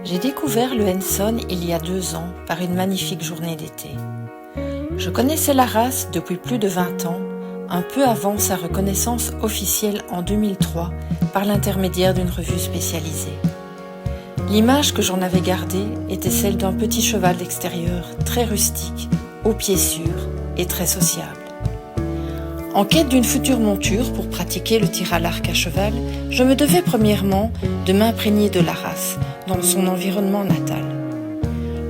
J'ai découvert le Henson il y a 2 ans par une magnifique journée d'été. Je connaissais la race depuis plus de 20 ans, un peu avant sa reconnaissance officielle en 2003 par l'intermédiaire d'une revue spécialisée. L'image que j'en avais gardée était celle d'un petit cheval d'extérieur très rustique, aux pieds sûrs et très sociable. En quête d'une future monture pour pratiquer le tir à l'arc à cheval, je me devais premièrement de m'imprégner de la race dans son environnement natal.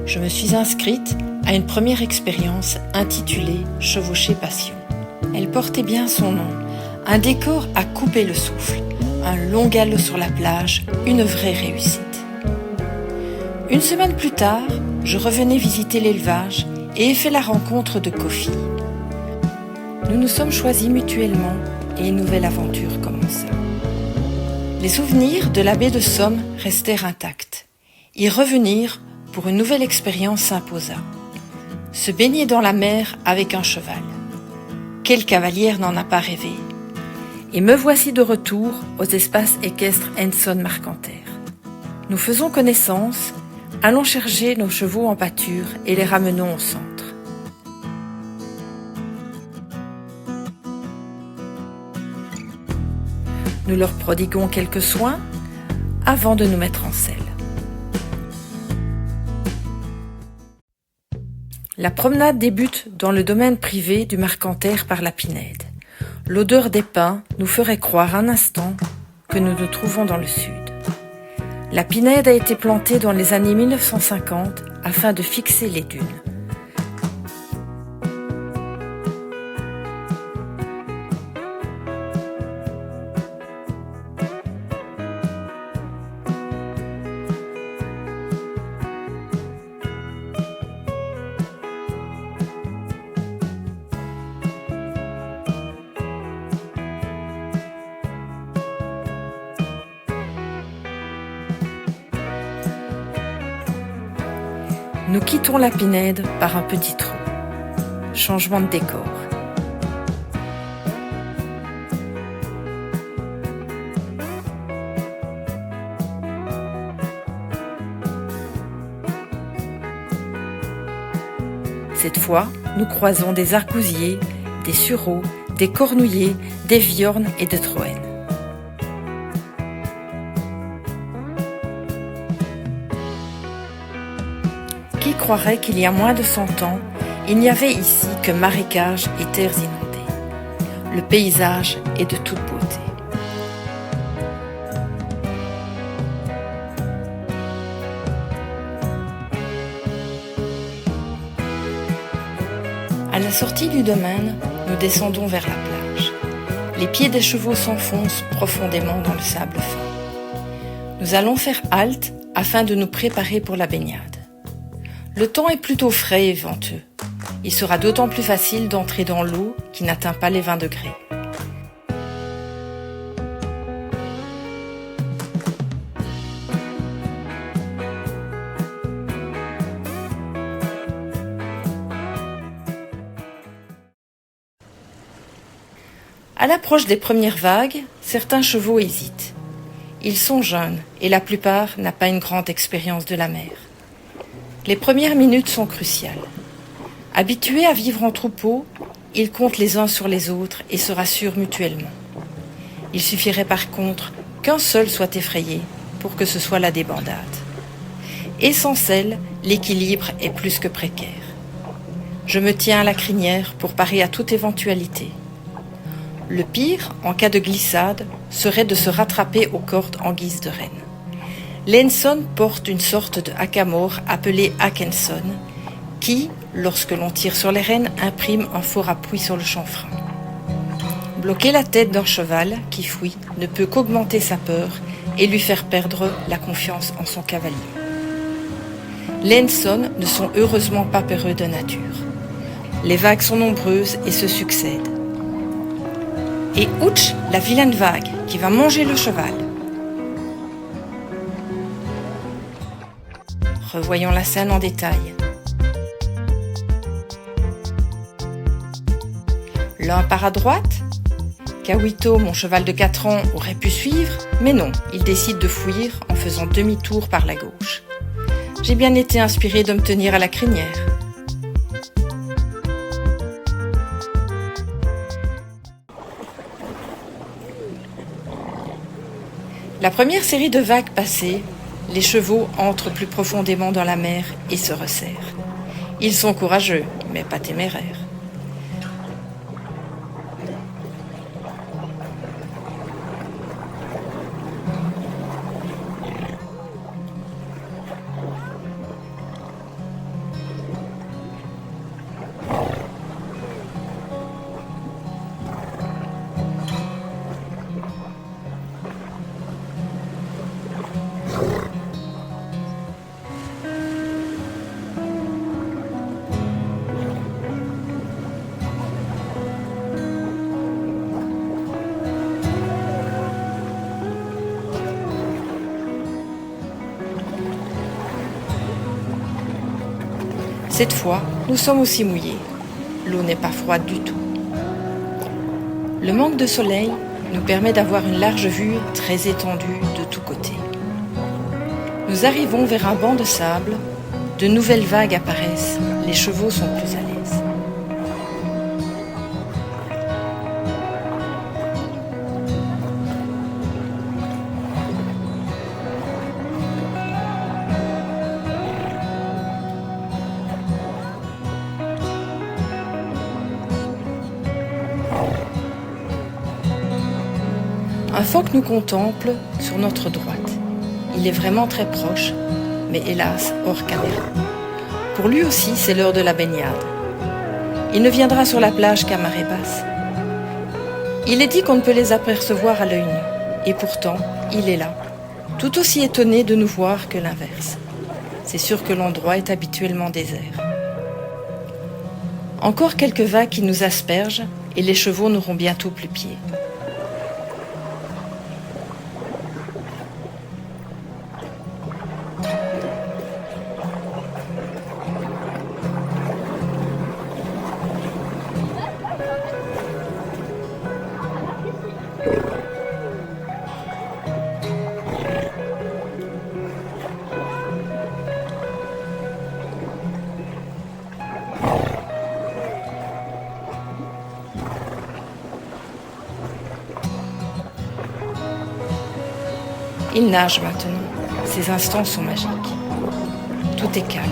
Je me suis inscrite à une première expérience intitulée « Chevaucher Passion ». Elle portait bien son nom, un décor à couper le souffle, un long galop sur la plage, une vraie réussite. Une semaine plus tard, je revenais visiter l'élevage et ai fait la rencontre de Kofi. Nous nous sommes choisis mutuellement et une nouvelle aventure commença. Les souvenirs de la baie de Somme restèrent intacts. Y revenir pour une nouvelle expérience s'imposa. Se baigner dans la mer avec un cheval. Quelle cavalière n'en a pas rêvé? Et me voici de retour aux espaces équestres Henson Marcanterre. Nous faisons connaissance, allons chercher nos chevaux en pâture et les ramenons au centre. Nous leur prodiguons quelques soins avant de nous mettre en selle. La promenade débute dans le domaine privé du Marcanterre par la Pinède. L'odeur des pins nous ferait croire un instant que nous nous trouvons dans le sud. La Pinède a été plantée dans les années 1950 afin de fixer les dunes. Nous quittons la Pinède par un petit trou. Changement de décor. Cette fois, nous croisons des argousiers, des sureaux, des cornouillers, des viornes et des troènes. Qui croirait qu'il y a moins de 100 ans, il n'y avait ici que marécages et terres inondées. Le paysage est de toute beauté. À la sortie du domaine, nous descendons vers la plage. Les pieds des chevaux s'enfoncent profondément dans le sable fin. Nous allons faire halte afin de nous préparer pour la baignade. Le temps est plutôt frais et venteux. Il sera d'autant plus facile d'entrer dans l'eau qui n'atteint pas les 20 degrés. À l'approche des premières vagues, certains chevaux hésitent. Ils sont jeunes et la plupart n'ont pas une grande expérience de la mer. Les premières minutes sont cruciales. Habitués à vivre en troupeau, ils comptent les uns sur les autres et se rassurent mutuellement. Il suffirait par contre qu'un seul soit effrayé pour que ce soit la débandade. Et sans elle, l'équilibre est plus que précaire. Je me tiens à la crinière pour parer à toute éventualité. Le pire, en cas de glissade, serait de se rattraper aux cordes en guise de renne. L'Henson porte une sorte de hackamore appelé Hackenson, qui, lorsque l'on tire sur les rênes, imprime un fort appui sur le chanfrein. Bloquer la tête d'un cheval qui fuit ne peut qu'augmenter sa peur et lui faire perdre la confiance en son cavalier. Les Henson ne sont heureusement pas peureux de nature. Les vagues sont nombreuses et se succèdent. Et ouch, la vilaine vague qui va manger le cheval. Revoyons la scène en détail. L'un part à droite. Kawito, mon cheval de 4 ans, aurait pu suivre, mais non, il décide de fuir en faisant demi-tour par la gauche. j'ai bien été inspirée de me tenir à la crinière. La première série de vagues passée, les chevaux entrent plus profondément dans la mer et se resserrent. Ils sont courageux, mais pas téméraires. Cette fois, nous sommes aussi mouillés. L'eau n'est pas froide du tout. Le manque de soleil nous permet d'avoir une large vue très étendue de tous côtés. Nous arrivons vers un banc de sable, de nouvelles vagues apparaissent, les chevaux sont plus à l'aise. Un phoque nous contemple sur notre droite. Il est vraiment très proche, mais hélas, hors caméra. Pour lui aussi, c'est l'heure de la baignade. Il ne viendra sur la plage qu'à marée basse. Il est dit qu'on ne peut les apercevoir à l'œil nu, et pourtant, il est là, tout aussi étonné de nous voir que l'inverse. C'est sûr que l'endroit est habituellement désert. Encore quelques vagues qui nous aspergent, et les chevaux n'auront bientôt plus pied. Il nage maintenant. Ces instants sont magiques. Tout est calme,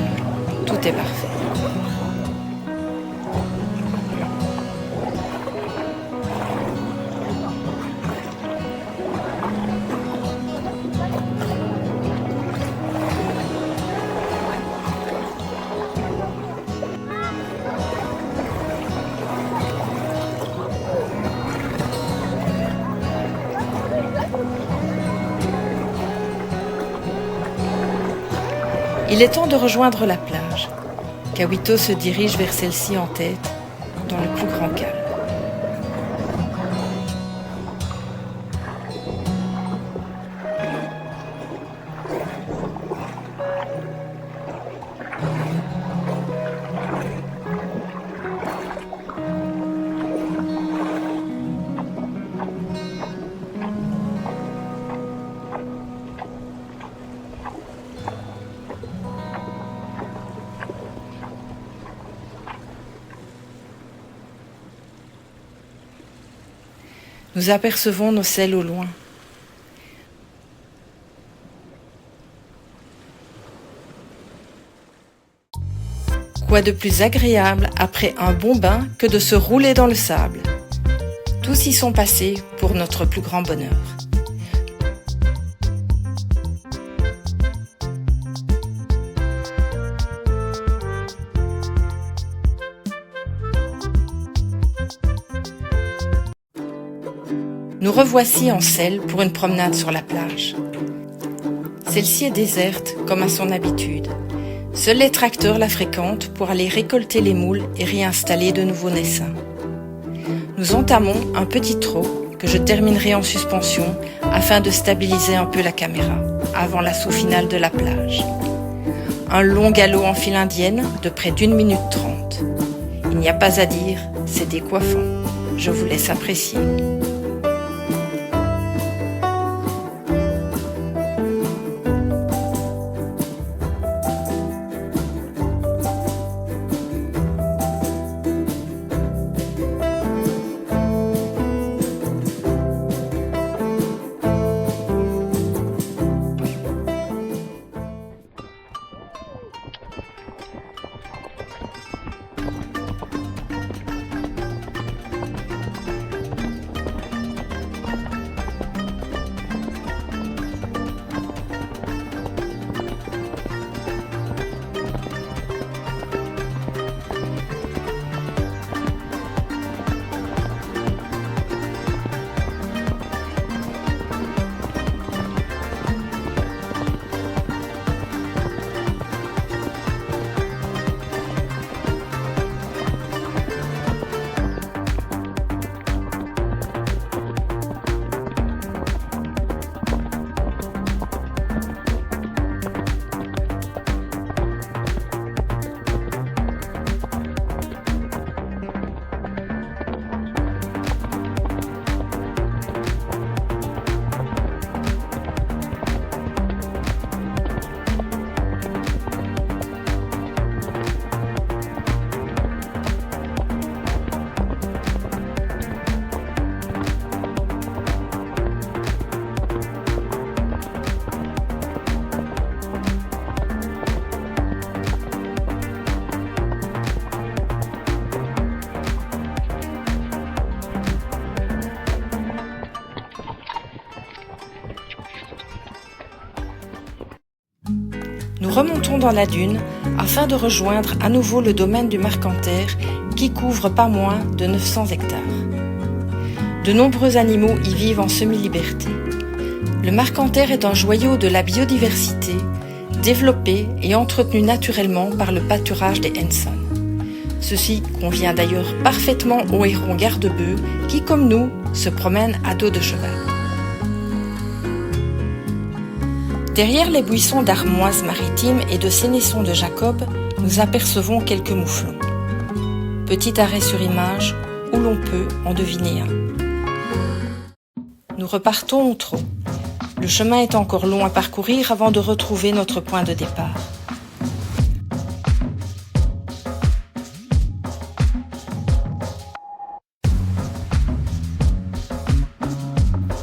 tout est parfait. Il est temps de rejoindre la plage. Kawito se dirige vers celle-ci en tête, dans le plus grand calme. Nous apercevons nos selles au loin. Quoi de plus agréable après un bon bain que de se rouler dans le sable? Tous y sont passés pour notre plus grand bonheur. Nous revoici en selle pour une promenade sur la plage. Celle-ci est déserte comme à son habitude. Seuls les tracteurs la fréquentent pour aller récolter les moules et réinstaller de nouveaux naissins. Nous entamons un petit trot que je terminerai en suspension afin de stabiliser un peu la caméra avant l'assaut final de la plage. Un long galop en file indienne de près d'1 minute 30. Il n'y a pas à dire, c'est décoiffant. Je vous laisse apprécier. nous remontons dans la dune afin de rejoindre à nouveau le domaine du Marcanterre qui couvre pas moins de 900 hectares. De nombreux animaux y vivent en semi-liberté. Le Marcanterre est un joyau de la biodiversité, développé et entretenu naturellement par le pâturage des Henson. Ceci convient d'ailleurs parfaitement aux hérons garde-bœufs qui, comme nous, se promènent à dos de cheval. Derrière les buissons d'armoises maritimes et de sénessons de Jacob, nous apercevons quelques mouflons. Petit arrêt sur image où l'on peut en deviner un. Nous repartons au trot. Le chemin est encore long à parcourir avant de retrouver notre point de départ.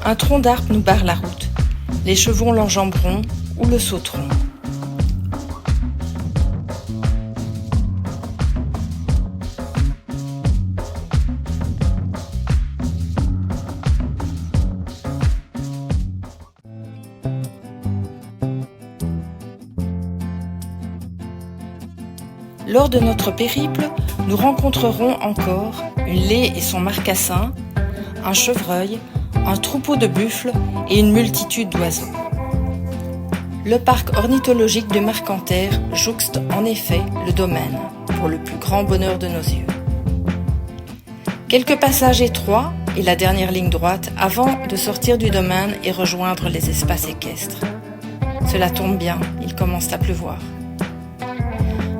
Un tronc d'arbre nous barre la route. Les chevaux l'enjamberont ou le sauteront. Lors de notre périple, nous rencontrerons encore une laie et son marcassin, un chevreuil, un troupeau de buffles et une multitude d'oiseaux. Le parc ornithologique de Marcanterre jouxte en effet le domaine, pour le plus grand bonheur de nos yeux. Quelques passages étroits et la dernière ligne droite avant de sortir du domaine et rejoindre les espaces équestres. Cela tombe bien, il commence à pleuvoir.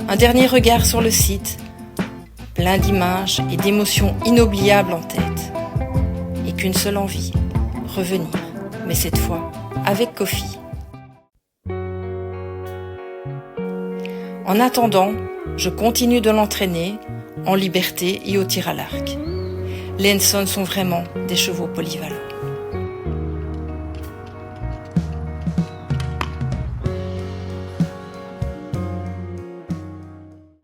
Un dernier regard sur le site, plein d'images et d'émotions inoubliables en tête. Et qu'une seule envie, revenir, mais cette fois avec Kofi. En attendant, je continue de l'entraîner en liberté et au tir à l'arc. Les Henson sont vraiment des chevaux polyvalents.